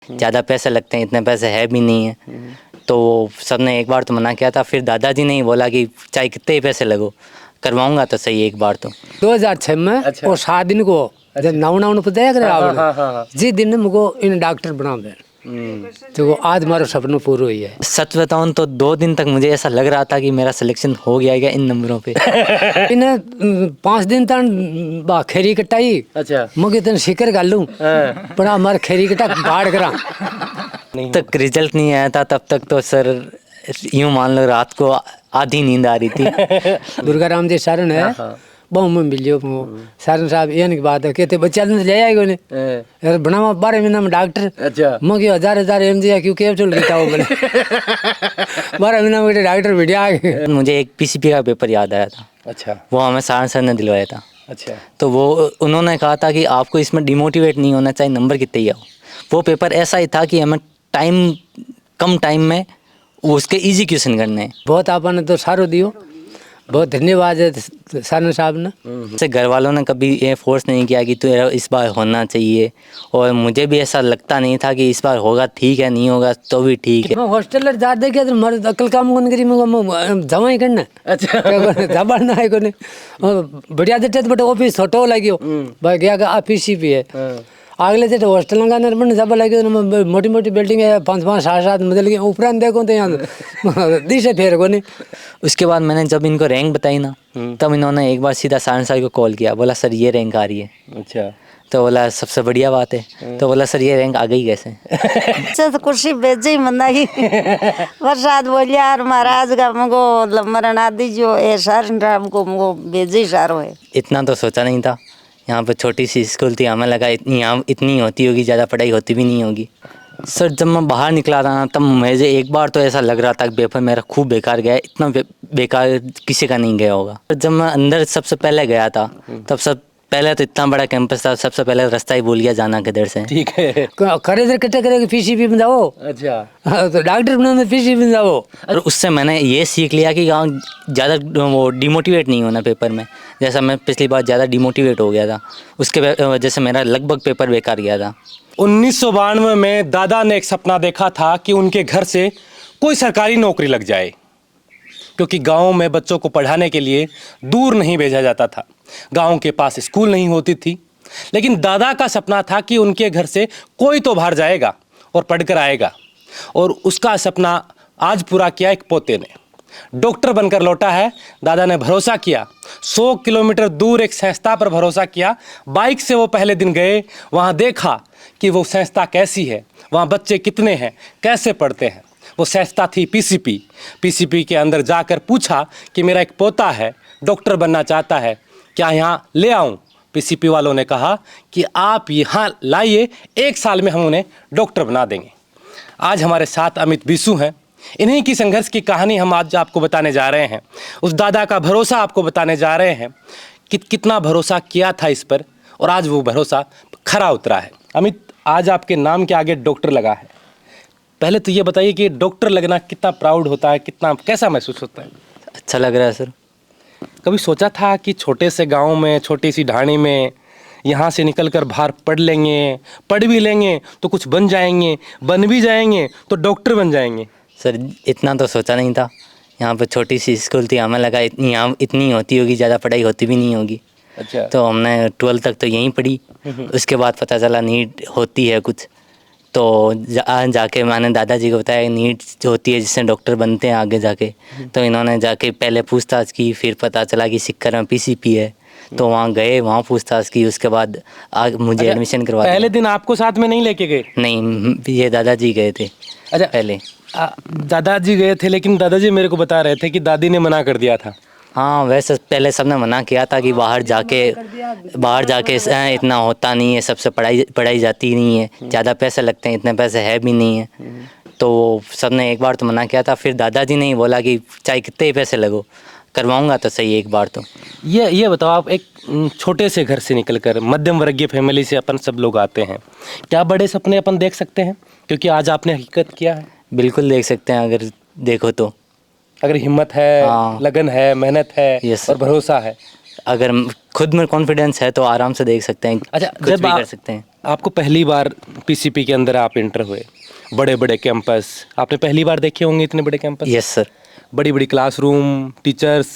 ज़्यादा पैसे लगते हैं, इतने पैसे है भी नहीं है। तो सब ने एक बार तो मना किया था, फिर दादाजी ने ही बोला कि चाहे कितने ही पैसे लगो करवाऊंगा तो सही एक बार तो। 2006 में और 7 दिन को जब नाव पता है जिस दिन मुझको इन डॉक्टर बना दे तो आज हमारा सपना पूरा हुई है। सच बताऊं तो 2 दिन तक मुझे ऐसा लग रहा था कि मेरा सिलेक्शन हो गया है इन नंबरों पे। इन 5 दिन तक खेरी कटाई। अच्छा मुझे तन शिकर गालू पर हमारे खेरी कटा बाढ़ करा तक रिजल्ट नहीं आया था तब तक तो सर यूं मान लो रात को आधी नींद आ रही थी। दुर्गा राम जी शरण है बहु में मिलियो शरण साहब ये की बात है कहते बच्चा ले आएगा ने यार बनावा 12 महीना में डॉक्टर। अच्छा मुझे हजार एम जी क्यों कैब चल गया वो बोले 12 महीना में डॉक्टर भिड़िया आ गए। मुझे एक पीसीपी का पेपर याद आया था। अच्छा वो हमें सारण सर ने दिलवाया था। अच्छा तो वो उन्होंने कहा था कि आपको इसमें डिमोटिवेट नहीं होना चाहिए, नंबर कितने ही आओ। वो पेपर ऐसा ही था कि हमें कम टाइम में उसके इजी क्वेश्चन करने हैं। बहुत आपने तो सारो दियो, बहुत धन्यवाद है सानू साहब ने। से घर वालों ने कभी ये फोर्स नहीं किया कि तू इस बार होना चाहिए, और मुझे भी ऐसा लगता नहीं था कि इस बार होगा ठीक है, नहीं होगा तो भी ठीक है। हॉस्टल जा दे के मर्द अकल काम कौन करी मैं जमा ही करना। अच्छा जबर ना है कोने बढ़िया देते बट ऑफिस छोटो लाग्यो भाई गया का ऑफिस ही भी है अगले से हॉस्टल लगाने बन जब लगे मोटी मोटी बिल्डिंग है 5-5 7-7 मंजिल की ऊपर देखो तो यहाँ दिशे फेर को नहीं। उसके बाद मैंने जब इनको रैंक बताई ना तब इन्होंने एक बार सीधा सारण सर को कॉल किया, बोला सर ये रैंक आ रही है। अच्छा तो बोला सबसे बढ़िया बात है। तो बोला सर ये रैंक आ गई कैसे? तो कुर्सी बेच ही मंदा ही प्रसाद बोलिया और महाराज का मुझको मरण आदि जो है सारण राम को मुझको भेजी सारो है। इतना तो सोचा नहीं था। यहाँ पे छोटी सी स्कूल थी, हमें लगा इतनी होती होगी, ज़्यादा पढ़ाई होती भी नहीं होगी। सर जब मैं बाहर निकला था ना तब मुझे एक बार तो ऐसा लग रहा था कि पेपर मेरा खूब बेकार गया, इतना बेकार किसी का नहीं गया होगा। जब मैं अंदर सबसे पहले गया था तब सब पहले तो इतना बड़ा कैंपस था, सबसे पहले रास्ता ही भूल गया जाना किधर से। ठीक है करे इधर कटे करे पीसीपी में जाओ। अच्छा तो डॉक्टर बनाने पीसीपी में जाओ। और उससे मैंने ये सीख लिया कि ज़्यादा वो डिमोटिवेट नहीं होना पेपर में। जैसा मैं पिछली बार ज़्यादा डिमोटिवेट हो गया था, उसके वजह से मेरा लगभग पेपर बेकार गया था। 1992 में दादा ने एक सपना देखा था कि उनके घर से कोई सरकारी नौकरी लग जाए, क्योंकि गांव में बच्चों को पढ़ाने के लिए दूर नहीं भेजा जाता था, गांव के पास स्कूल नहीं होती थी। लेकिन दादा का सपना था कि उनके घर से कोई तो बाहर जाएगा और पढ़कर आएगा, और उसका सपना आज पूरा किया एक पोते ने। डॉक्टर बनकर लौटा है। दादा ने भरोसा किया, 100 किलोमीटर दूर एक संस्था पर भरोसा किया। बाइक से वो पहले दिन गए, वहाँ देखा कि वो संस्था कैसी है, वहाँ बच्चे कितने हैं, कैसे पढ़ते हैं। वो संस्था थी पीसीपी के अंदर जाकर पूछा कि मेरा एक पोता है, डॉक्टर बनना चाहता है, क्या यहाँ ले आऊँ? पीसीपी वालों ने कहा कि आप यहाँ लाइए, 1 साल में हम उन्हें डॉक्टर बना देंगे। आज हमारे साथ अमित बिसु हैं। इन्हीं की संघर्ष की कहानी हम आज आपको बताने जा रहे हैं। उस दादा का भरोसा आपको बताने जा रहे हैं कि कितना भरोसा किया था इस पर, और आज वो भरोसा खरा उतरा है। अमित, आज आपके नाम के आगे डॉक्टर लगा है। पहले तो ये बताइए कि डॉक्टर लगना कितना प्राउड होता है, कितना कैसा महसूस होता है? अच्छा लग रहा है सर। कभी सोचा था कि छोटे से गांव में, छोटी सी ढाणी में यहाँ से निकलकर बाहर पढ़ भी लेंगे तो कुछ बन जाएंगे, बन भी जाएंगे तो डॉक्टर बन जाएंगे? सर इतना तो सोचा नहीं था। यहाँ पे छोटी सी स्कूल थी, हमें लगा इतनी होती होगी, ज़्यादा पढ़ाई होती भी नहीं होगी। अच्छा तो हमने 12 तक तो यहीं पढ़ी। उसके बाद पता चला नीट होती है कुछ, तो जाके मैंने दादाजी को बताया नीट जो होती है जिससे डॉक्टर बनते हैं आगे जाके। तो इन्होंने जाके पहले पूछताछ की, फिर पता चला कि सिक्कर में पीसीपी है, तो वहाँ गए, वहाँ पूछताछ की, उसके बाद मुझे एडमिशन करवा दिया। पहले दिन आपको साथ में नहीं लेके गए? नहीं, ये दादाजी गए थे। अच्छा पहले दादाजी गए थे, लेकिन दादाजी मेरे को बता रहे थे कि दादी ने मना कर दिया था। हाँ, वैसे पहले सबने मना किया था कि बाहर जाके इतना होता नहीं है, सबसे पढ़ाई जाती नहीं है, ज़्यादा पैसे लगते हैं, इतने पैसे है भी नहीं है। तो सबने एक बार तो मना किया था, फिर दादाजी ने ही बोला कि चाहे कितने ही पैसे लगो करवाऊंगा तो सही एक बार तो। ये बताओ, आप एक छोटे से घर से निकलकर मध्यम वर्गीय फैमिली से अपन सब लोग आते हैं, क्या बड़े सपने अपन देख सकते हैं? क्योंकि आज आपने हकीकत किया है। बिल्कुल देख सकते हैं, अगर देखो तो, अगर हिम्मत है, लगन है, मेहनत है और भरोसा है, अगर खुद में कॉन्फिडेंस है तो आराम से देख सकते हैं। अच्छा, जब भी कर सकते हैं। आपको पहली बार पीसीपी के अंदर आप एंटर हुए, बड़े बड़े कैंपस आपने पहली बार देखे होंगे, इतने बड़े कैंपस, यस सर। बड़ी बड़ी क्लासरूम, टीचर्स,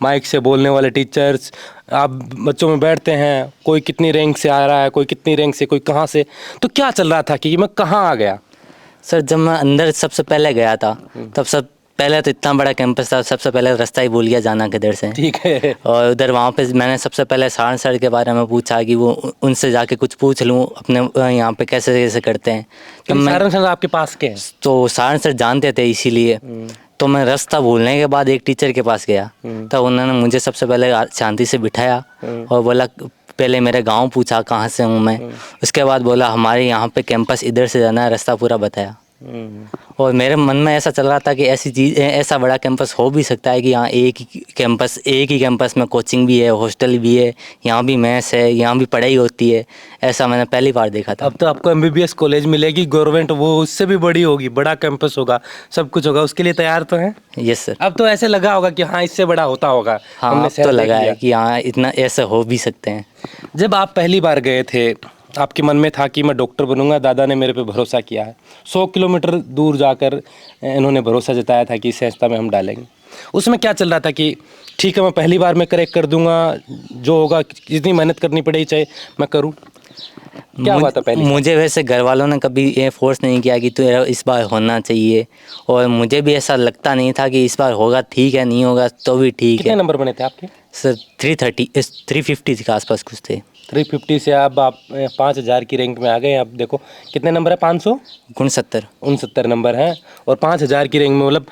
माइक से बोलने वाले टीचर्स, आप बच्चों में बैठते हैं, कोई कितनी रैंक से आ रहा है, कोई कितनी रैंक से, कोई कहाँ से, तो क्या चल रहा था कि मैं कहाँ आ गया? सर जब मैं अंदर सबसे पहले गया था तब सब पहले तो इतना बड़ा कैंपस था, सबसे पहले रास्ता ही भूल गया जाना किधर से। ठीक है। और उधर वहाँ पे मैंने सबसे पहले सारण सर के बारे में पूछा कि वो उनसे जाके कुछ पूछ लूँ अपने यहाँ पे कैसे कैसे करते हैं। तब मैं सारण सर आपके पास के हैं? तो सारण सर जानते थे इसीलिए तो मैं रास्ता भूलने के बाद एक टीचर के पास गया, तब उन्होंने मुझे सबसे पहले शांति से बिठाया और बोला पहले मेरे गांव पूछा कहाँ से हूँ मैं, उसके बाद बोला हमारे यहाँ पे कैंपस इधर से जाना है, रास्ता पूरा बताया। और मेरे मन में ऐसा चल रहा था कि ऐसी चीज़, ऐसा बड़ा कैंपस हो भी सकता है कि यहाँ एक ही कैंपस में कोचिंग भी है, हॉस्टल भी है, यहाँ भी मेस है, यहाँ भी पढ़ाई होती है, ऐसा मैंने पहली बार देखा था। अब तो आपको एमबीबीएस कॉलेज मिलेगी गवर्नमेंट, वो उससे भी बड़ी होगी, बड़ा कैंपस होगा, सब कुछ होगा, उसके लिए तैयार तो हैं? Yes sir. अब तो ऐसे लगा होगा कि हाँ इससे बड़ा होता होगा। हाँ हमने अब शहर तो देख लगा लिया। है कि हाँ इतना ऐसे हो भी सकते हैं। जब आप पहली बार गए थे आपके मन में था कि मैं डॉक्टर बनूंगा, दादा ने मेरे पे भरोसा किया है, 100 किलोमीटर दूर जाकर इन्होंने भरोसा जताया था कि इस संस्था में हम डालेंगे, उसमें क्या चल रहा था कि ठीक है मैं पहली बार में करेक्ट कर दूंगा, जो होगा जितनी मेहनत करनी पड़ेगी चाहे मैं करूं? क्या हुआ था पहले? मुझे वैसे घर वालों ने कभी ये फोर्स नहीं किया कि तेरा इस बार होना चाहिए, और मुझे भी ऐसा लगता नहीं था कि इस बार होगा ठीक है, नहीं होगा तो भी ठीक कितने है। नंबर बने थे आपके? सर 350 के आसपास कुछ थे। 350 से अब आप 5000 की रैंक में आ गए। अब देखो कितने नंबर है, 69 नंबर हैं, और 5000 की रैंक में मतलब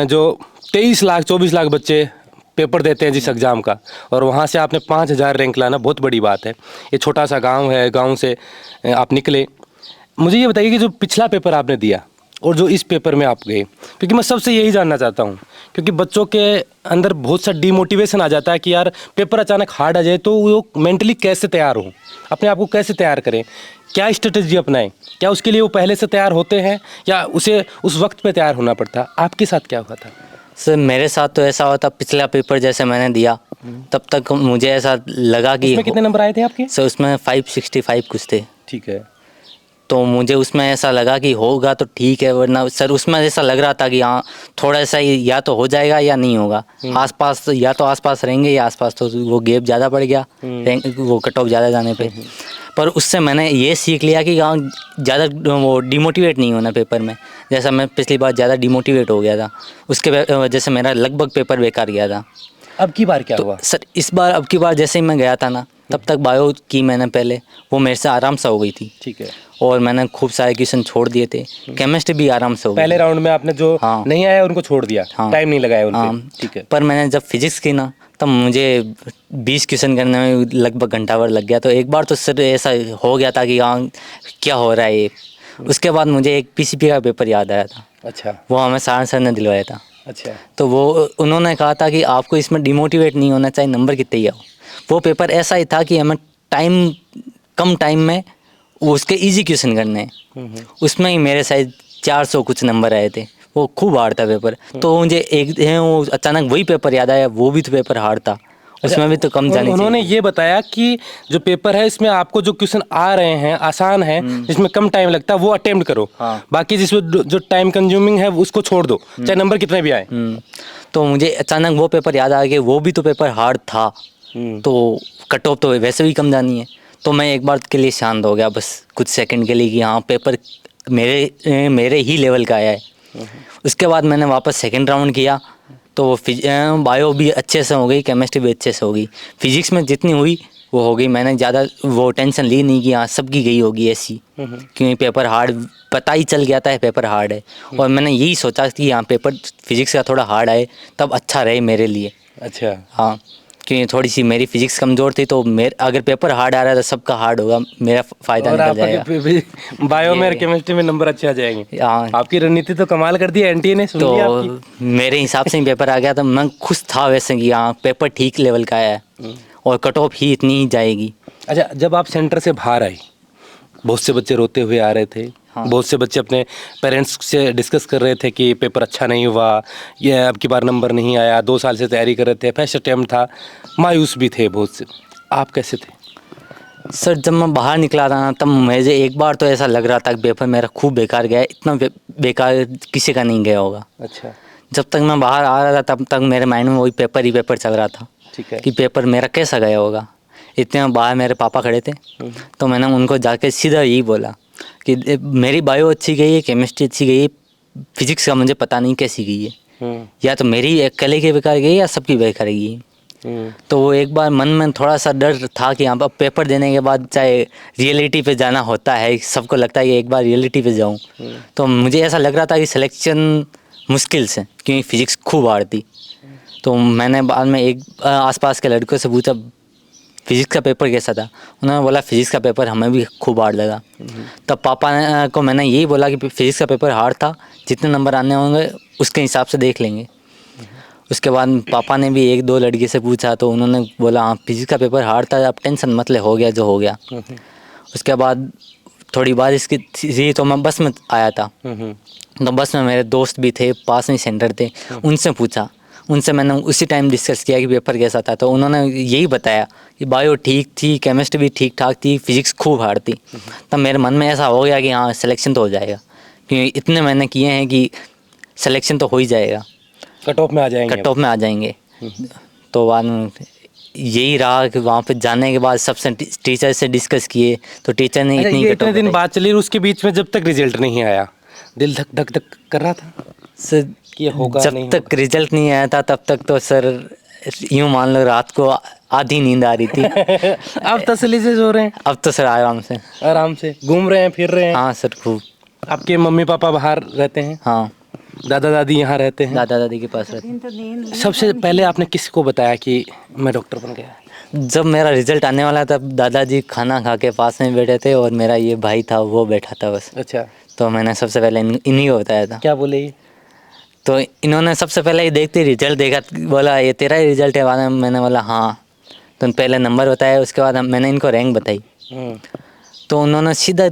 जो 23 लाख 24 लाख बच्चे पेपर देते हैं जिस एग्ज़ाम का, और वहाँ से आपने 5000 रैंक लाना बहुत बड़ी बात है। ये छोटा सा गांव है, गांव से आप निकले। मुझे ये बताइए कि जो पिछला पेपर आपने दिया और जो इस पेपर में आप गए, क्योंकि मैं सबसे यही जानना चाहता हूँ, क्योंकि बच्चों के अंदर बहुत सा डीमोटिवेशन आ जाता है कि यार पेपर अचानक हार्ड आ जाए तो वो मेंटली कैसे तैयार हो, अपने आप को कैसे तैयार करें, क्या स्ट्रेटजी अपनाएं, क्या उसके लिए वो पहले से तैयार होते हैं या उसे उस वक्त पे तैयार होना पड़ता है? आपके साथ क्या हुआ था? सर मेरे साथ तो ऐसा होता, पिछला पेपर जैसे मैंने दिया तब तक मुझे ऐसा लगा कि उसमें कितने नंबर आए थे आपके? सर उसमें 565 कुछ थे। ठीक है। तो मुझे उसमें ऐसा लगा कि होगा तो ठीक है, वरना सर उसमें ऐसा लग रहा था कि हाँ थोड़ा सा या तो हो जाएगा या नहीं होगा, आसपास तो या तो आसपास रहेंगे या आसपास, तो वो गैप ज़्यादा पड़ गया वो कट ऑफ ज़्यादा जाने पे। पर उससे मैंने ये सीख लिया कि हाँ ज़्यादा वो डिमोटिवेट नहीं होना पेपर में, जैसा मैं पिछली बार ज़्यादा डिमोटिवेट हो गया था, उसके वजह से मेरा लगभग पेपर बेकार गया था। अब की बार क्या हुआ? सर इस बार अब की बार जैसे ही मैं गया था ना, तब तक बायो की मैंने पहले, वो मेरे से आराम से हो गई थी। ठीक है। और मैंने खूब सारे क्वेश्चन छोड़ दिए थे, केमिस्ट्री भी आराम से हो गई। पहले राउंड में आपने जो हाँ। नहीं आया उनको छोड़ दिया, हाँ। टाइम नहीं लगाया उन पे। हाँ। ठीक है। पर मैंने जब फिजिक्स की ना, तब मुझे 20 क्वेश्चन करने में लगभग घंटा भर लग गया। तो एक बार तो सर ऐसा हो गया था कि हाँ क्या हो रहा है ये। उसके बाद मुझे एक पीसीपी का पेपर याद आया था। अच्छा। वो हमें सारण सर ने दिलवाया था। अच्छा। तो वो उन्होंने कहा था कि आपको इसमें डिमोटिवेट नहीं होना चाहिए, नंबर कितने ही आओ। वो पेपर ऐसा ही था कि हमें कम टाइम में उसके इजी क्वेश्चन करने हैं। उसमें ही मेरे शायद 400 कुछ नंबर आए थे। वो खूब हार्ड था पेपर। तो मुझे वो अचानक वही पेपर याद आया, वो भी तो पेपर हार्ड था, उसमें भी तो कम जानी उन्होंने ये बताया कि जो पेपर है इसमें आपको जो क्वेश्चन आ रहे हैं आसान है, जिसमें कम टाइम लगता है वो अटेम्प्ट करो। हाँ। बाकी जिसमें जो टाइम कंज्यूमिंग है उसको छोड़ दो, चाहे नंबर कितने भी आए। तो मुझे अचानक वो पेपर याद आ गया, वो भी तो पेपर हार्ड था, तो कट ऑफ तो वैसे भी कम जानी है। तो मैं एक बार के लिए शांत हो गया, बस कुछ सेकंड के लिए, कि हाँ पेपर मेरे ही लेवल का आया है। उसके बाद मैंने वापस सेकंड राउंड किया, तो बायो भी अच्छे से हो गई, केमिस्ट्री भी अच्छे से हो गई, फिजिक्स में जितनी हुई वो हो गई। मैंने ज़्यादा वो टेंशन ली नहीं कि हाँ सबकी गई होगी ऐसी, क्योंकि पेपर हार्ड पता ही चल गया था, पेपर हार्ड है। और मैंने यही सोचा कि हाँ पेपर फिजिक्स का थोड़ा हार्ड आए तब अच्छा रहे मेरे लिए। अच्छा। हाँ, क्योंकि थोड़ी सी मेरी फिजिक्स कमज़ोर थी, तो अगर पेपर हार्ड आ रहा है तो सबका हार्ड होगा, मेरा फ़ायदा निकल जाएगा। बायो में और केमिस्ट्री में नंबर अच्छे आ जाएंगे। हाँ। आपकी रणनीति तो कमाल कर दी एनटीए ने, सुन लिया आपकी। तो मेरे हिसाब से ही पेपर आ गया, तो मैं खुश था वैसे कि हाँ पेपर ठीक लेवल का आया है और कट ऑफ ही इतनी ही जाएगी। अच्छा, जब आप सेंटर से बाहर आए, बहुत से बच्चे रोते हुए आ रहे थे। हाँ। बहुत से बच्चे अपने पेरेंट्स से डिस्कस कर रहे थे कि पेपर अच्छा नहीं हुआ, ये अब की बार नंबर नहीं आया, 2 साल से तैयारी कर रहे थे, फर्स्ट अटेम्प्ट था, मायूस भी थे बहुत से। आप कैसे थे? सर जब मैं बाहर निकला था ना तब मुझे एक बार तो ऐसा लग रहा था कि पेपर मेरा खूब बेकार गया है, इतना बेकार किसी का नहीं गया होगा। अच्छा, जब तक मैं बाहर आ रहा था तब तक मेरे माइंड में वही पेपर ही पेपर चल रहा था ठीक है। कि पेपर मेरा कैसा गया होगा। इतने में बाहर मेरे पापा खड़े थे तो मैंने उनको जाके सीधा यही बोला कि मेरी बायो अच्छी गई है, केमिस्ट्री अच्छी गई है, फिजिक्स का मुझे पता नहीं कैसी गई है, या तो मेरी अकेले की बेकार गई या सबकी बेकार गई है। तो वो एक बार मन में थोड़ा सा डर था कि हाँ अब पेपर देने के बाद चाहे रियलिटी पे जाना होता है, सबको लगता है कि एक बार रियलिटी पे जाऊँ, तो मुझे ऐसा लग रहा था कि सिलेक्शन मुश्किल से, क्योंकि फिजिक्स खूब हार्ड थी। तो मैंने बाद में एक आसपास के लड़कों से पूछा फिजिक्स का पेपर कैसा था, उन्होंने बोला फिजिक्स का पेपर हमें भी खूब हार्ड लगा। तब पापा को मैंने यही बोला कि फिजिक्स का पेपर हार्ड था, जितने नंबर आने होंगे उसके हिसाब से देख लेंगे। उसके बाद पापा ने भी एक दो लड़की से पूछा तो उन्होंने बोला हाँ फिजिक्स का पेपर हार्ड था, अब टेंशन मत ले, हो गया जो हो गया। उसके बाद थोड़ी बारिश की थी तो मैं बस में आया था, तो बस में मेरे दोस्त भी थे, पास में सेंटर थे, उनसे पूछा, उनसे मैंने उसी टाइम डिस्कस किया कि पेपर कैसा था, तो उन्होंने यही बताया कि बायो ठीक थी, केमिस्ट्री भी ठीक ठाक थी, फिजिक्स खूब हार्ड थी। तब मेरे मन में ऐसा हो गया कि हाँ सिलेक्शन तो हो जाएगा, क्योंकि इतने मैंने किए हैं कि सिलेक्शन तो हो ही जाएगा, कट ऑफ में आ जाएंगे। कट ऑफ में आ जाएंगे। तो बाद में यही रहा कि वहाँ पे जाने के बाद सबसे टीचर से डिस्कस किए तो टीचर ने अच्छा, इतनी ये कट इतने ऑफ दिन बताई। बाद चली, उसके बीच में जब तक रिजल्ट नहीं आया दिल धक धक धक कर रहा था सर कि ये होगा जब नहीं तक रिजल्ट नहीं आया था तब तक तो सर यूँ मान लो रात को आधी नींद आ रही थी। होगा। अब तसल्ली से सो रहे हैं, अब तो सर आराम से घूम रहे हैं, फिर रहे हैं। हाँ सर खूब। आपके मम्मी पापा बाहर रहते हैं, हाँ दादा दादी यहाँ रहते हैं। दादा दादी के पास रहते। सबसे पहले आपने किसको बताया कि मैं डॉक्टर बन गया? जब मेरा रिजल्ट आने वाला था तब दादाजी खाना खा के पास में बैठे थे और मेरा ये भाई था वो बैठा था बस। अच्छा, तो मैंने सबसे पहले इन्हीं को बताया था। क्या बोले ये? तो इन्होंने सबसे पहले ही देखते रिजल्ट देखा, बोला ये तेरा ही रिजल्ट है, बाद में मैंने बोला हाँ। तो पहले नंबर बताया, उसके बाद मैंने इनको रैंक बताई, तो उन्होंने सीधा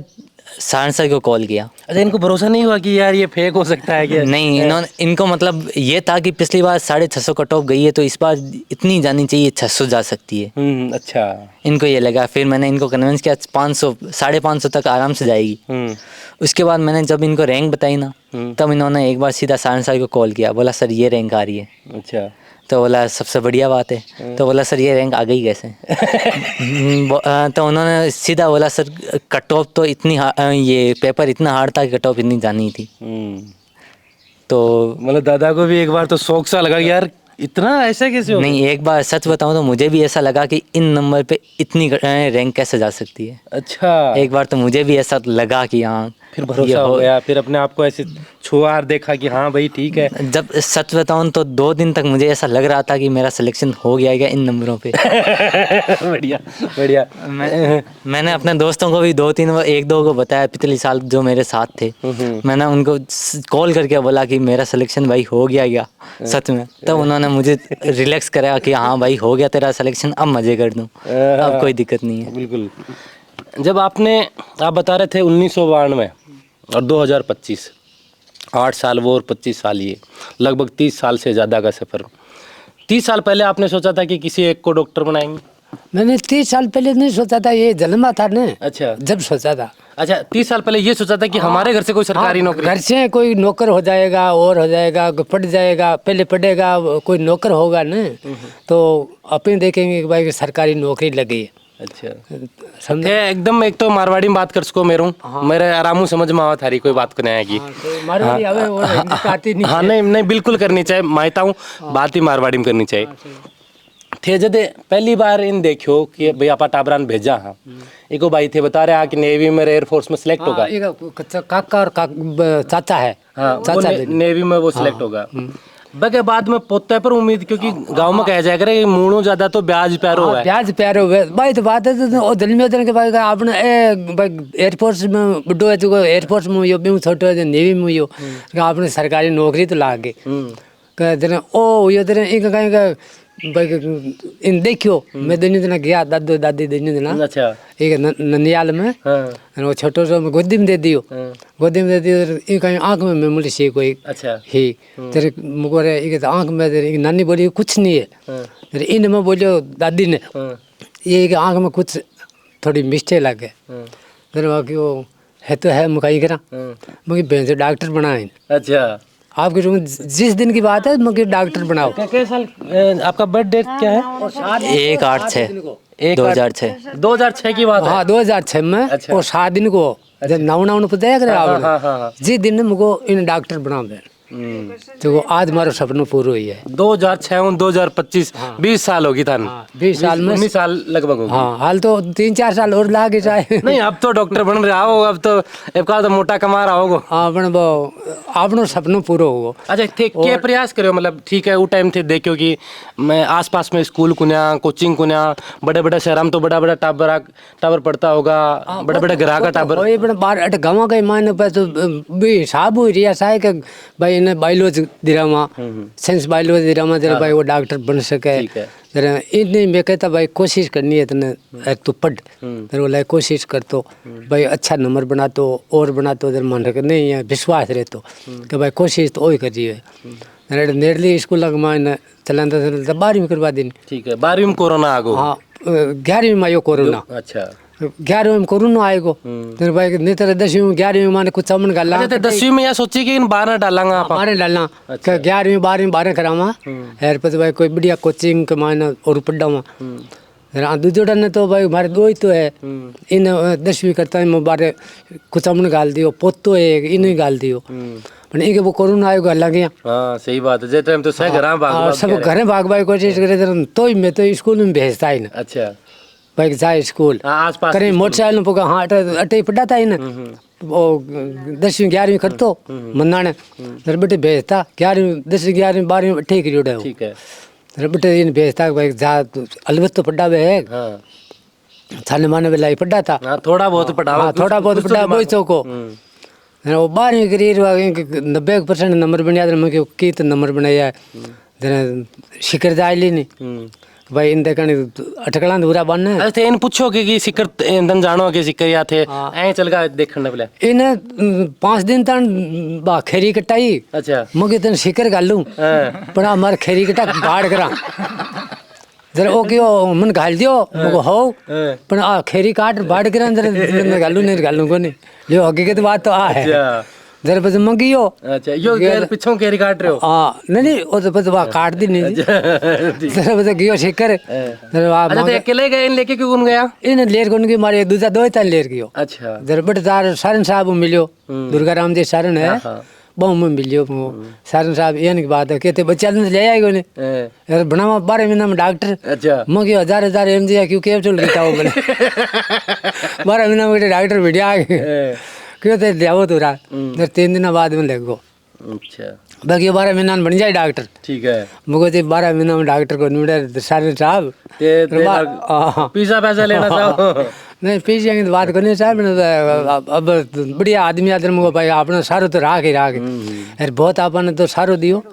सारण सर को कॉल किया। अच्छा, इनको भरोसा नहीं हुआ कि यार ये फेक हो सकता है क्या? नहीं, इनको मतलब ये था कि पिछली बार 650 कट ऑफ गई है तो इस बार इतनी जानी चाहिए, 600 जा सकती है। अच्छा। इनको ये लगा, फिर मैंने इनको कन्विंस किया 500 550 तक आराम से जाएगी। उसके बाद मैंने जब इनको रैंक बताई ना तब इन्होंने एक बार सीधा सारण सर को कॉल किया, बोला सर ये रैंक आ रही है। अच्छा, तो बोला सबसे बढ़िया बात है। तो बोला सर ये रैंक आ गई कैसे? तो उन्होंने सीधा बोला सर कट ऑफ तो इतनी ये पेपर इतना हार्ड था कि कट ऑफ इतनी जानी थी। तो मतलब दादा को भी एक बार तो शौक सा लगा कि यार इतना ऐसा कैसे हो गया? नहीं, एक बार सच बताऊं तो मुझे भी ऐसा लगा कि इन नंबर पे इतनी रैंक कैसे जा सकती है। अच्छा, एक बार तो मुझे भी ऐसा लगा कि हाँ फिर भरोसा हो गया, फिर अपने आप को ऐसे छुआ और देखा कि हाँ भाई ठीक है। जब सच बताऊं तो 2 दिन तक मुझे ऐसा लग रहा था कि मेरा सिलेक्शन हो गया इन नंबरों पे। बढ़िया बढ़िया। मैंने अपने दोस्तों को भी 2-3 1-2 को बताया पिछले साल जो मेरे साथ थे। मैंने उनको कॉल करके बोला कि मेरा सिलेक्शन भाई हो गया सच में। तब उन्होंने मुझे रिलैक्स कराया कि हाँ भाई हो गया तेरा सिलेक्शन, अब मज़े कर दूँ, अब कोई दिक्कत नहीं है। बिल्कुल। जब आप बता रहे थे 1992 और 2025, 8 साल वो और 25 साल ये, लगभग 30 साल से ज़्यादा का सफ़र। 30 साल पहले आपने सोचा था कि किसी एक को डॉक्टर बनाएंगे? मैंने 30 साल पहले नहीं सोचा था, ये जन्मा था ना अच्छा, जब सोचा था। अच्छा 30 साल पहले ये सोचा था कि हमारे घर से कोई सरकारी नौकरी, घर से कोई नौकर हो जाएगा और हो जाएगा, पढ़ जाएगा, पहले पढ़ेगा कोई नौकर होगा ना तो अपने देखेंगे कि भाई सरकारी नौकरी लगी है। अच्छा समझे? एकदम एक तो मारवाड़ी में बात कर सको मेरे आरामू समझ में आवा थारी कोई बात को नहीं आएगी। मारवाड़ी आवे और हिंदी तो आती नहीं। हाँ नहीं बिल्कुल करनी चाहिए, मानता हूँ बात ही मारवाड़ी में करनी चाहिए। थे जदे पहली बार इन देखियो कि भाई आपा टाबरान भेजा हाँ एको भाई थे बता रहे कि नेवी में एयरफोर्स में सिलेक्ट होगा। काका और चाचा है, हाँ चाचा नेवी में वो सिलेक्ट होगा। बगे बाद में पोते पर उम्मीद, क्योंकि गांव में कहा जाएगा कि मूणो ज्यादा तो ब्याज पैरो है। ब्याज प्यारो भाई तो बात है तो दिल में के भाई आपने एयरफोर्स में बुड्ढो है तो एयरफोर्स में यो भी छोटो है नेवी में यो आपने सरकारी नौकरी तो लागे कहते ओ यो तेरे एक कहीं भाई इन देखियो मैं दोनों दिन गया दादू दादी दोनों दिन। अच्छा, एक ननियाल में वो छोटो सो गोदी में दे दियो, गोदी में दे दियो एक कहीं आँख में मेमोरी सी कोई। अच्छा ही तेरे मुको रे एक आँख में तेरे एक नानी बोली कुछ नहीं है, तेरे इन में बोलियो दादी ने ये आँख में कुछ थोड़ी मिस्टेक लग गए फिर बाकी वो है तो है मुकाई करा मगर बेंच डॉक्टर बनाए अच्छा आपके रूम जिस दिन की बात है मगर डॉक्टर बनाओ किस साल आपका बर्थ डेट क्या है? 1/8/2006 2006 की बात है। हाँ 2006 में अच्छा। और 7 दिन को जब नाव पता करे हाँ, हाँ, आपने जिस दिन मुझको इन डॉक्टर बना दे तो वो आज हमारा सपना पूरा हुई है 2006 2025 20 साल होगी था। 20 साल में 19 साल लगभग होगी। हाँ हाल तो 3-4 साल और लागे चाहे नहीं अब तो डॉक्टर बन रहा हो, अब तो मोटा कमा रहा होगा। हाँ पण वो आपनो सपना पूरा होगा अच्छा थे क्या प्रयास करो मतलब ठीक है वो टाइम थे देखो कि मैं आसपास में स्कूल कुन्या कोचिंग कुन्या बड़े बड़े शहर में तो बड़ा बड़ा टावर पड़ता होगा बड़े बड़े ग्राहक का टावर ओए पण बार अट गांव के माने पे तो भी हिसाब हो रिया साहे के भाई ने बायोलॉजी दिरामा साइंस बायोलॉजी दिरामा जरा भाई वो डॉक्टर बन सके ठीक है। जरा इतनी मैं कहता भाई कोशिश करनी है तने एक तो पढ़ फिर वो लाइक कोशिश कर तो भाई अच्छा नंबर बना तो और बना तो जरा मन रखे नहीं है विश्वास रहे तो कि भाई कोशिश तो वही करिए नेरली स्कूल लग माने चलता 12वीं करवा दी ठीक है 12वीं में कोरोना आ गो। हाँ 11वीं में आयो कोरोना अच्छा 11वीं में कोरोना आएगो फिर भाई नहीं तो 10वीं में 11वीं में माने कुछ समझ गला अच्छा 10वीं में यह सोची कि इन 12 डालांगा आप हमारे डालना 11वीं 12वीं 12 करावा यार पर भाई कोई बढ़िया कोचिंग के माने और पढ़ावा दूसरा ने तो भाई हमारे दो ही तो है इन 10वीं करता है बारे कुछ हमने गाल दियो पोतो है इन्हें गाल दियो पर इनके वो कोरोना आएगा लग गया। हाँ सही बात है जे टाइम तो सह घर भाग सब घर भाग भाई कोशिश करे तो ही मैं तो स्कूल में भेजता ही ना अच्छा भाई जाए स्कूल आस पास करें मोटरसाइकिल में हाँ अटे ही पढ़ाता ही ना वो 10वीं 11वीं करतो मन्ना ने फिर बेटे भेजता 11वीं 10वीं 11वीं 12वीं अट्ठे ही करी ठीक है फिर बेटे इन भेजता भाई जा अलबत तो पढ़ा वे है हाँ छाने माने वेला ही पढ़ा था हाँ थोड़ा बहुत पढ़ावा हाँ थोड़ा बहुत पढ़ा बोई चौको वो 12वीं करी 90% नंबर बनया मैं की तो नंबर बनाया जरा शिकर जाए ली नहीं भाई इन देखने अटकला दूरा बनना है अच्छा इन पूछो कि सिकर दन जानो के सिकर या थे ऐ चल का देखने पहले इन 5 दिन तन बा खेरी कटाई अच्छा मुझे तन शिकर गालू पर हमार खेरी कटा बाढ़ करा जरा ओ क्यों मन घाल दियो मुझे हो पर आ खेरी काट बाढ़ करा जरा गालू नहीं गालू को नहीं लियो हकीकत बात तो आ है जरा बस मंगियो अच्छा यो गेर पिछों केरी काट रहे हो हाँ नहीं वो तो बस वहाँ काट दी नहीं जरा बस गियो शिकर अच्छा तो अकेले गए इन लेके क्यों गया इन लेर को उनकी मारे दूसरा 2 ताल लेर गियो अच्छा जरा बट तार सारन साहब मिलियो दुर्गा राम जी सारन है बहु में मिलियो सारन साहब ये की बात है कहते बच्चा ले आएगो ने यार बनावा 12 महीना में डॉक्टर अच्छा मगे 1000 MG क्यों केव चल गया वो बोले 12 महीना में डॉक्टर भिड़िया आ गए क्यों ते जाओ तो रात 3 दिन बाद में लगो अच्छा बाकी 12 महीना में बन जाए डॉक्टर ठीक है मुझे तो 12 महीना में डॉक्टर को निबड़े सारे साहब पिज्जा पैसा लेना चाहो नहीं पीछे की बात करनी साहब अब बढ़िया आदमी आदर मुझे भाई आपने सारो तो राख ही राख यार बहुत आपने तो सारो दियो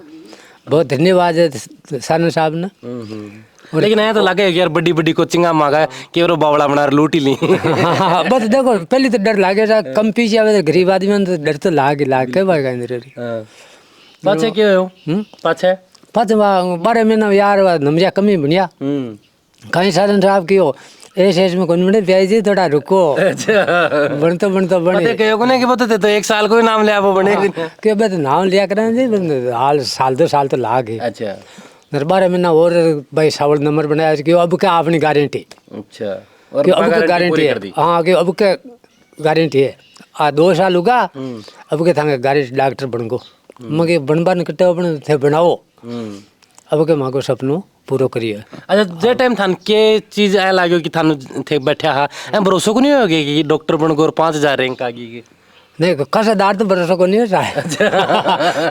बहुत धन्यवाद है सारन साहब ने लेकिन ऐसा तो लगे यार बड़ी बड़ी कोचिंग मांगा कि वो बावड़ा बना लूट ही ली हाँ बस देखो पहले तो डर लागे था कम पीछे आवे गरीब आदमी तो डर तो लागे के भाई पाछे क्यों हो पाछे 12 महीना यार नमजा कमी बनिया कहीं सारन साहब की हो ऐसे में कौन बने प्याज जी थोड़ा रुको बनतो बने कहो को नहीं कि बोलते तो 1 साल को ही नाम लिया वो बने के बस नाम लिया करें जी हाल साल 2 साल तो लागे अच्छा 12 महीना और भाई सावल नंबर बनाया कि अब क्या अपनी गारंटी अच्छा और अब क्या गारंटी है हाँ कि अब क्या गारंटी है 2 साल होगा अब के थांगे गारंटी डॉक्टर बन गो मगे बनबा न कटे अपन थे बनाओ अब के मांगो सपनो पूरा करिए। अच्छा जे टाइम थान के चीज ऐ लाग्यो कि थान थे बैठा हा ए भरोसा को नहीं होगे कि डॉक्टर बन गो 5000 रैंक आ गई नहीं कसदार तो भरोसा को नहीं है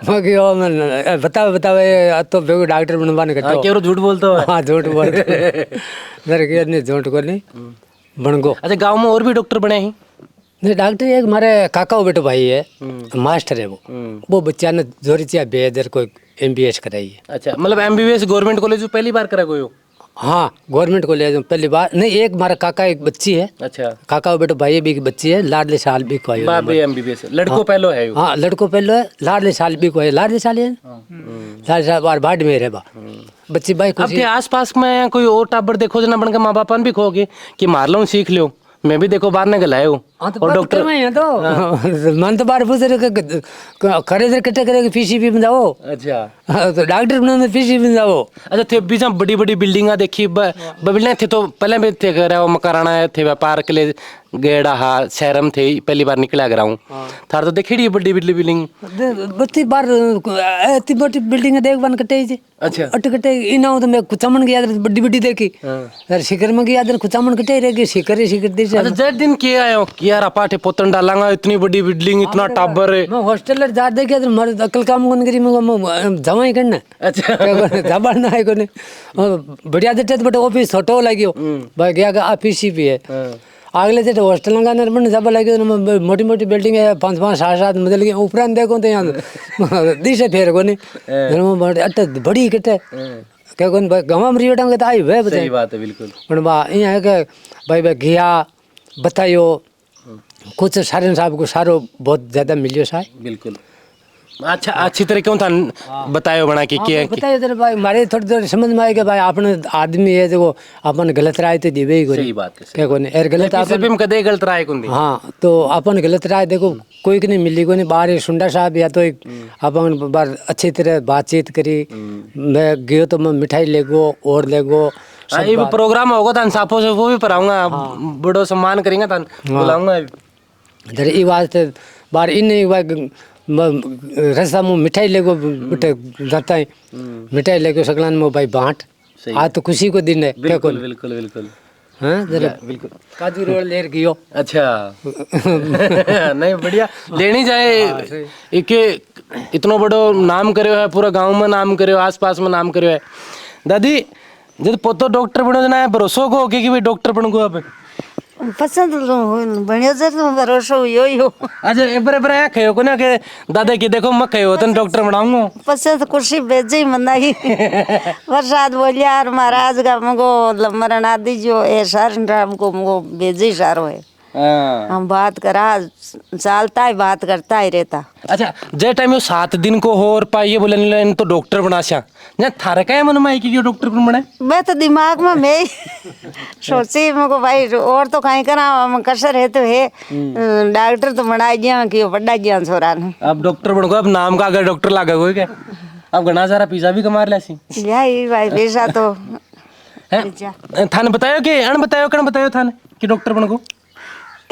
मगे ओ मैं बतावे तो बेगो डॉक्टर बनबा न कटे केरो झूठ बोलते हो हां झूठ बोलते मेरे के नहीं झूठ को नहीं बन गो। अच्छा गांव में और भी डॉक्टर बने हैं नहीं डॉक्टर एक हमारे काका वो बेटो भाई है मास्टर है वो बच्चा ने जोरी चिया बेहतर कोई MBBS कराई है। अच्छा मतलब MBBS गवर्नमेंट कॉलेज पहली बार करा कोई हो हाँ गवर्नमेंट कॉलेज में पहली बार नहीं एक हमारा काका एक बच्ची है अच्छा काका वो बेटो भाई भी एक बच्ची है लाडले साल भी को MBBS लड़को पहलो है हाँ लड़को पहलो है लाडले साल भी को है लाडले साल है लाडले साल बार भाड़ में रहे बच्ची भाई आपके आस पास में कोई और टाबर देखो जना बन के माँ बापा भी खोगे कि मार लो सीख लो मैं भी देखो बाहर निकल आया हूँ हाँ तो और डॉक्टर में है तो मन तो बार पूछ रहे करे इधर कट्टे करे पीसीपी में जाओ। अच्छा तो डॉक्टर बनाने पीसीपी में जाओ। अच्छा थे भी जहाँ बड़ी बड़ी बिल्डिंगा देखी बिल्डिंग थे तो पहले भी थे घर वो मकाराना थे व्यापार के लिए गेड़ा हा शहरम थे पहली बार निकला कर हूँ थार तो देखी बड़ी बड़ी बिल्डिंग बत्ती बार इतनी बड़ी बिल्डिंग देख बन कटे जी। अच्छा अट कटे इना हो तो मैं कुचामन की याद बड़ी बड़ी देखी यार शिखर में की याद कुचामन कटे रहेगी शिखर ही शिखर दी अच्छा जब दिन के आए हो कि यार अपाठे पोतन डालांगा इतनी बड़ी बिल्डिंग इतना टाबर है मैं हॉस्टल जा देखिए तो मर अकल काम कौन करी मैं जमा ही करना। अच्छा जाबड़ ना है कोने बढ़िया देते बट ऑफिस छोटो लागियो भाई गया का पीसीपी है अगले दिन हॉस्टल लगाने बन जब लगे मोटी मोटी बिल्डिंग है 5-5 7-7 मंजिल की ऊपर देखो तो यहाँ दिशे फेर को नहीं अट बड़ी कटे क्या कौन भाई गवा मरी बेटा तो आई हुए सही बात है बिल्कुल पर बा ये है कि भाई भाई गया बताइयो कुछ सारे साहब को सारो बहुत ज्यादा मिलियो साहब बिल्कुल अच्छा अच्छी तरीके था बतायो बना कि क्या बताइए तेरे भाई मारे थोड़ी समझ में आए कि भाई आपने आदमी है जो अपन गलत राय तो दिवे ही सही बात है क्या कोने एर गलत अपन कदे गलत राय कौन हाँ तो अपन गलत राय देखो कोई की नहीं मिली कोई नहीं बाहर सुंडा साहब या तो अपन बार अच्छी तरह बातचीत करी मैं गयो तो मैं मिठाई लेगो और लेगो ये प्रोग्राम होगा था साफो से वो भी पढ़ाऊंगा बड़ो सम्मान करेंगे था बुलाऊंगा इधर ये बात बाहर इन रस्ता मुँह मिठाई लेगो बेटे जाता है मिठाई लेगो सकलान में भाई बांट आज तो खुशी को दिन है क्या बिल्कुल बिल्कुल बिल्कुल हाँ जरा बिल्कुल काजू रोड लेर गयो अच्छा नहीं बढ़िया लेनी जाए एक इतना बड़ो नाम करो है पूरा गांव में नाम करो आस पास में नाम करो है दादी जब पोतो डॉक्टर बनो जना है भरोसो को कि भाई डॉक्टर बन गो अब पसंद बढ़िया से तो भरोसा यो ही हो। अच्छा एबर एबर है खयो को ना के दादा की देखो मैं खयो तन डॉक्टर बनाऊंगा पसंद कुर्सी बेच ही मंदा ही बरसात बोलिया और महाराज का मगो मरण आदि जो ए सर राम को मगो बेजी सारो है हम बात करा चालता है बात करता ही रहता। अच्छा जे टाइम 7 दिन को हो और पाइए बोले तो डॉक्टर बना सा ना थारे का मन में कि डॉक्टर कौन बने मैं तो दिमाग में मैं सोची मको भाई और तो कहीं करा कसर है तो है डॉक्टर तो बना गया कि बड़ा गया छोरा ने अब डॉक्टर बन गो अब नाम का अगर डॉक्टर लागा कोई क्या अब घना सारा पिज्जा भी कमा लेसी यही भाई पैसा तो थाने बतायो कि अन बतायो कण बतायो थाने कि डॉक्टर बन गो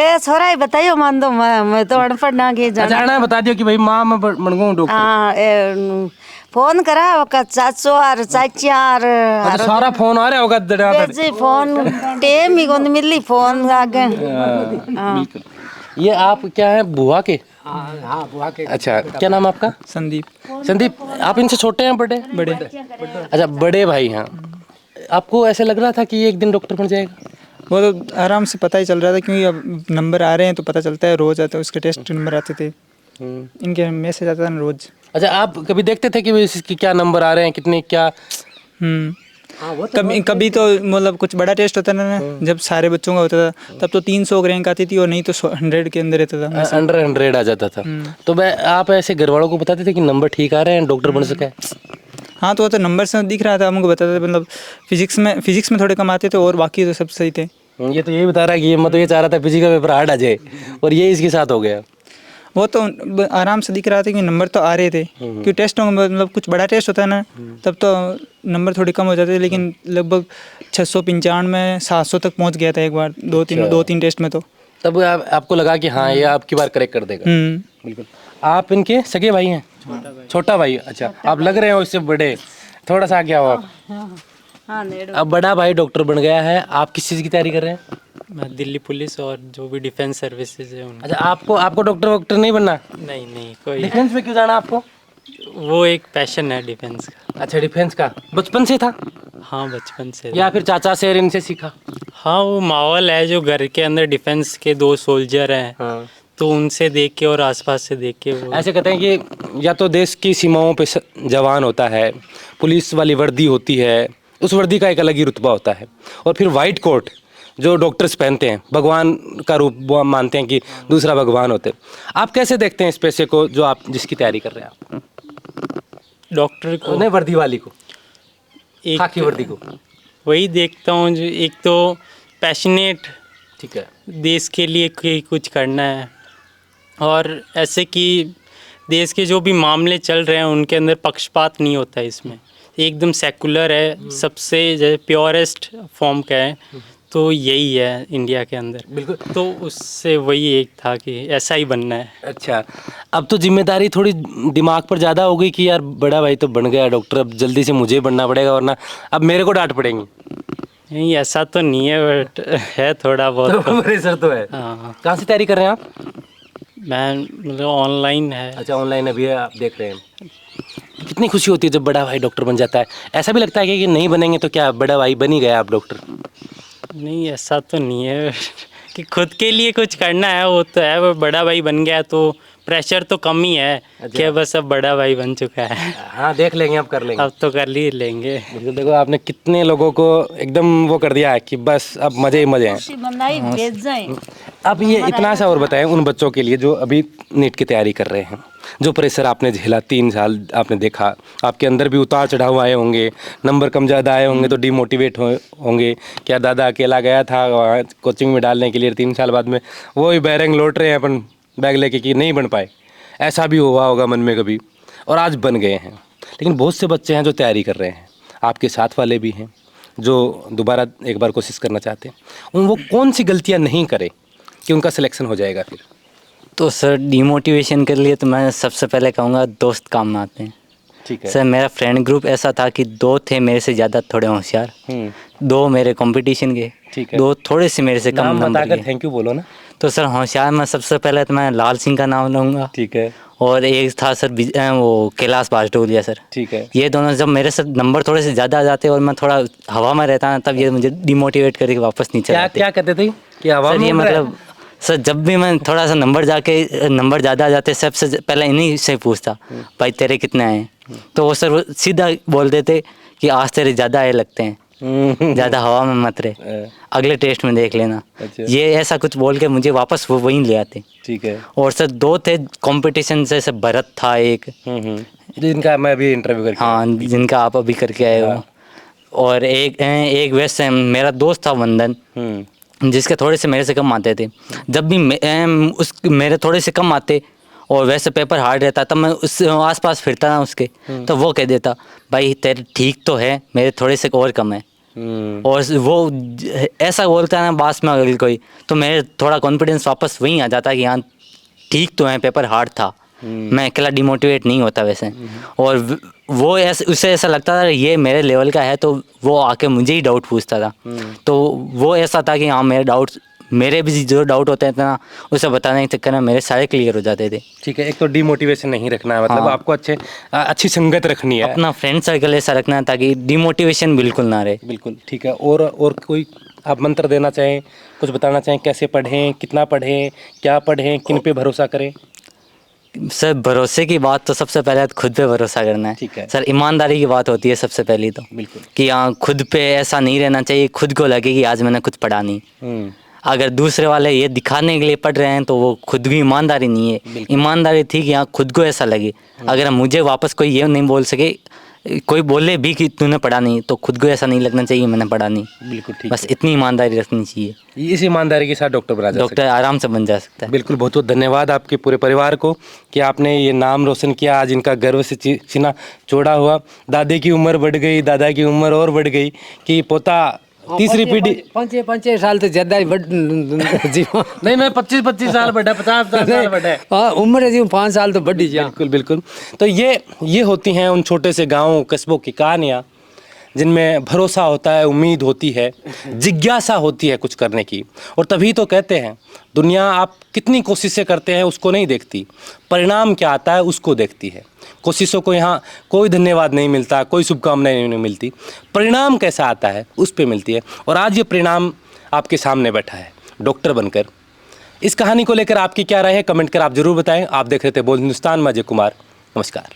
ए छोरा ही बताइयो मान दो मैं तो अनपढ़ ना के जाना अच्छा बता दियो कि भाई माँ मैं बन गो डॉक्टर हाँ फोन करा का चाचो और चाचा और सारा फोन आ रहा होगा जी फोन टेम ही कौन मिली फोन आगे बिल्कुल ये आप क्या है बुआ के हाँ बुआ के अच्छा क्या नाम है आपका संदीप आप इनसे छोटे हैं बड़े बड़े अच्छा बड़े भाई हैं आपको ऐसे लग रहा था कि एक दिन डॉक्टर बन जाएगा वो तो आराम से पता ही चल रहा था क्योंकि अब नंबर आ रहे हैं तो पता चलता है रोज आता है उसके टेस्ट नंबर आते थे इनके मैसेज आता था ना रोज। अच्छा आप कभी देखते थे कि इसके क्या नंबर आ रहे हैं कितने क्या कभी तो मतलब कुछ बड़ा टेस्ट होता था ना जब सारे बच्चों का होता था तब तो 300 रैंक आती थी और नहीं तो 100 के अंदर रहता था अंडर 100 आ जाता था। तो मैं आप ऐसे घर वालों को बताते थे कि नंबर ठीक आ रहे हैं डॉक्टर बन सके हाँ तो वो तो नंबर से दिख रहा था हमको बताते थे मतलब फिजिक्स में थोड़े कम आते थे और बाकी तो सब सही थे। ये तो यही बता रहा है कि मैं तो ये चाह रहा था फिजिक्स का पेपर हार्ड आ जाए और ये इसके साथ हो गया। वो तो आराम से दिख रहा था कि नंबर तो आ रहे थे क्योंकि टेस्ट मतलब कुछ बड़ा टेस्ट होता है ना तब तो नंबर थोड़े कम हो जाते थे लेकिन लगभग 695 700 तक पहुंच गया था एक बार दो तीन टेस्ट में तो तब आपको लगा कि हाँ ये आपकी बार करेक्ट कर देगा। बिल्कुल आप इनके सगे भाई हैं छोटा भाई अच्छा आप लग रहे हो इससे बड़े थोड़ा सा क्या हुआ अब बड़ा भाई डॉक्टर बन गया है आप किस चीज़ की तैयारी कर रहे हैं? मैं दिल्ली पुलिस और जो भी डिफेंस सर्विसेज है उनमें। अच्छा आपको डॉक्टर नहीं बनना? नहीं कोई डिफेंस में क्यों जाना आपको? वो एक पैशन है डिफेंस का। अच्छा डिफेंस का बचपन से था? हाँ बचपन से। या फिर चाचा से इनसे सीखा? हाँ वो माहौल है जो घर के अंदर डिफेंस के 2 सोल्जर हैं हाँ। तो उनसे देख के और आसपास से देख के वो ऐसे कहते हैं कि या तो देश की सीमाओं पे जवान होता है पुलिस वाली वर्दी होती है उस वर्दी का एक अलग ही रुतबा होता है और फिर वाइट कोट जो डॉक्टर्स पहनते हैं भगवान का रूप वो मानते हैं कि दूसरा भगवान होते हैं। आप कैसे देखते हैं इस पेशे को जो आप जिसकी तैयारी कर रहे हैं आप? डॉक्टर को नहीं वर्दी वाली को खाकी वर्दी को वही देखता हूँ जो एक तो पैशनेट ठीक है। देश के लिए कुछ करना है, और ऐसे कि देश के जो भी मामले चल रहे हैं उनके अंदर पक्षपात नहीं होता है इसमें, एकदम सेकुलर है, सबसे प्योरेस्ट फॉर्म का है, तो यही है इंडिया के अंदर। बिल्कुल। तो उससे वही एक था कि ऐसा ही बनना है। अच्छा, अब तो जिम्मेदारी थोड़ी दिमाग पर ज़्यादा हो गई कि यार बड़ा भाई तो बन गया डॉक्टर, अब जल्दी से मुझे बनना पड़ेगा वरना अब मेरे को डांट पड़ेगी। नहीं, ऐसा तो नहीं है, बट है थोड़ा बहुत तो। प्रेशर तो है। हाँ, कहाँ से तैयारी कर रहे हैं आप? मैं मतलब ऑनलाइन है। अच्छा, ऑनलाइन अभी आप देख रहे हैं। कितनी खुशी होती है जब बड़ा भाई डॉक्टर बन जाता है? ऐसा भी लगता है कि नहीं बनेंगे तो क्या, बड़ा भाई बन ही गया आप डॉक्टर? नहीं, ऐसा तो नहीं है कि खुद के लिए कुछ करना है, वो तो है, वो बड़ा भाई बन गया तो प्रेशर तो कम ही है कि बस अब बड़ा भाई बन चुका है, हाँ, देख लेंगे, अब कर लेंगे। अब तो कर ही लेंगे। बिल्कुल, देखो आपने कितने लोगों को एकदम वो कर दिया है कि बस अब मजे ही मजे हैं। खुशी बनाई भेज जाए। अब ये इतना सा और बताएं उन बच्चों के लिए जो अभी नीट की तैयारी कर रहे हैं, जो प्रेशर आपने झेला, 3 साल आपने देखा, आपके अंदर भी उतार चढ़ाव आए होंगे, नंबर कम ज़्यादा आए होंगे तो डिमोटिवेट होंगे, क्या दादा अकेला गया था कोचिंग में डालने के लिए, 3 साल बाद में वही बैरंग लौट रहे हैं अपन बैग लेके कि नहीं बन पाए, ऐसा भी हुआ होगा मन में कभी, और आज बन गए हैं। लेकिन बहुत से बच्चे हैं जो तैयारी कर रहे हैं, आपके साथ वाले भी हैं जो दोबारा एक बार कोशिश करना चाहते हैं, वो कौन सी गलतियाँ नहीं करें कि उनका सिलेक्शन हो जाएगा फिर? तो सर डिमोटिवेशन के लिए तो मैं सबसे पहले कहूँगा दोस्त काम में आते हैं। ठीक है। सर मेरा फ्रेंड ग्रुप ऐसा था कि 2 थे मेरे से ज़्यादा थोड़े होशियार, 2 मेरे कंपटीशन के, ठीक है। 2 थोड़े से मेरे से कम नाम नंबर बताकर के। थैंक यू बोलो ना। तो सर होशियार में सबसे पहले तो मैं लाल सिंह का नाम लूँगा, ठीक है। और एक था सर वो कैलाश बाजटोलिया सर। ठीक है। ये दोनों जब मेरे से नंबर थोड़े से ज़्यादा आ जाते और मैं थोड़ा हवा में रहता ना, तब ये मुझे डिमोटिवेट करके वापस नीचे क्या लाते। क्या कहते थे कि हवा सर में ये उड़ रहा है? मतलब सर जब भी मैं थोड़ा सा नंबर ज़्यादा आ जाते, सबसे पहले इन्हीं से पूछता भाई तेरे कितने आए, तो वो सर सीधा बोल देते कि आज तेरे ज़्यादा आए लगते हैं, ज़्यादा हवा में मत रहे, अगले टेस्ट में देख लेना। अच्छा। ये ऐसा कुछ बोल के मुझे वापस वो वहीं ले आते। ठीक है। और सर 2 थे कंपटीशन से, सर भरत था एक, जिनका मैं अभी इंटरव्यू करके हाँ जिनका आप अभी करके आए हो, और एक वैसे मेरा दोस्त था वंदन, जिसके थोड़े से मेरे से कम आते थे। जब भी मेरे थोड़े से कम आते और वैसे पेपर हार्ड रहता, तब मैं उस आसपास फिरता ना उसके, तो वो कह देता भाई तेरे ठीक तो है, मेरे थोड़े से और कम है। और वो ऐसा बोलता है ना बास में अगर कोई, तो मेरे थोड़ा कॉन्फिडेंस वापस वहीं आ जाता कि हाँ ठीक तो है, पेपर हार्ड था, मैं अकेला डिमोटिवेट नहीं होता वैसे। और वो उसे ऐसा लगता था ये मेरे लेवल का है, तो वो आके मुझे ही डाउट पूछता था। तो वो ऐसा था कि हाँ मेरे भी जो डाउट होते हैं ना, उसे बताने के चक्कर में मेरे सारे क्लियर हो जाते थे। ठीक है। एक तो डिमोटिवेशन नहीं रखना है, मतलब हाँ। आपको अच्छी संगत रखनी है। अपना फ्रेंड सर्कल ऐसा रखना है ताकि डिमोटिवेशन बिल्कुल ना रहे। बिल्कुल ठीक है। और कोई आप मंत्र देना चाहें, कुछ बताना चाहें, कैसे पढ़ें, कितना पढ़ें, क्या पढ़ें, किन पे भरोसा करें? सर भरोसे की बात तो सबसे पहले खुद पे भरोसा करना है। ठीक है। सर ईमानदारी की बात होती है सबसे पहली तो, बिल्कुल। कि हाँ खुद पे ऐसा नहीं रहना चाहिए, खुद को लगे कि आज मैंने कुछ पढ़ा नहीं। अगर दूसरे वाले ये दिखाने के लिए पढ़ रहे हैं तो वो खुद की ईमानदारी नहीं है। ईमानदारी थी कि हाँ खुद को ऐसा लगे। अगर मुझे वापस कोई ये नहीं बोल सके, कोई बोले भी कि तूने पढ़ा नहीं, तो खुद को ऐसा नहीं लगना चाहिए मैंने पढ़ा नहीं। बिल्कुल ठीक बस इतनी ईमानदारी रखनी चाहिए, इस ईमानदारी के साथ डॉक्टर बना जा सकता डॉक्टर आराम से बन जा सकता है। है। बिल्कुल, बहुत बहुत धन्यवाद आपके पूरे परिवार को कि आपने ये नाम रोशन किया, आज इनका गर्व से सीना चौड़ा हुआ। दादी की उम्र बढ़ गई, दादा की उम्र और बढ़ गई कि पोता तीसरी पीढ़ी 5 साल तो ज्यादा ही जी नहीं, मैं 25 साल बढ़ा, 50 साल बढ़ा। हाँ उम्र है जी 5 साल तो बढ़ी जा। बिल्कुल बिल्कुल। तो ये होती हैं उन छोटे से गाँव कस्बों की कहानियाँ, जिनमें भरोसा होता है, उम्मीद होती है, जिज्ञासा होती है कुछ करने की। और तभी तो कहते हैं दुनिया आप कितनी कोशिशें करते हैं उसको नहीं देखती, परिणाम क्या आता है उसको देखती है। कोशिशों को यहाँ कोई धन्यवाद नहीं मिलता, कोई शुभकामनाएं नहीं मिलती, परिणाम कैसा आता है उस पे मिलती है। और आज ये परिणाम आपके सामने बैठा है डॉक्टर बनकर। इस कहानी को लेकर आपकी क्या राय है, कमेंट कर आप जरूर बताएं। आप देख रहे थे बोल हिंदुस्तान में अजय कुमार। नमस्कार।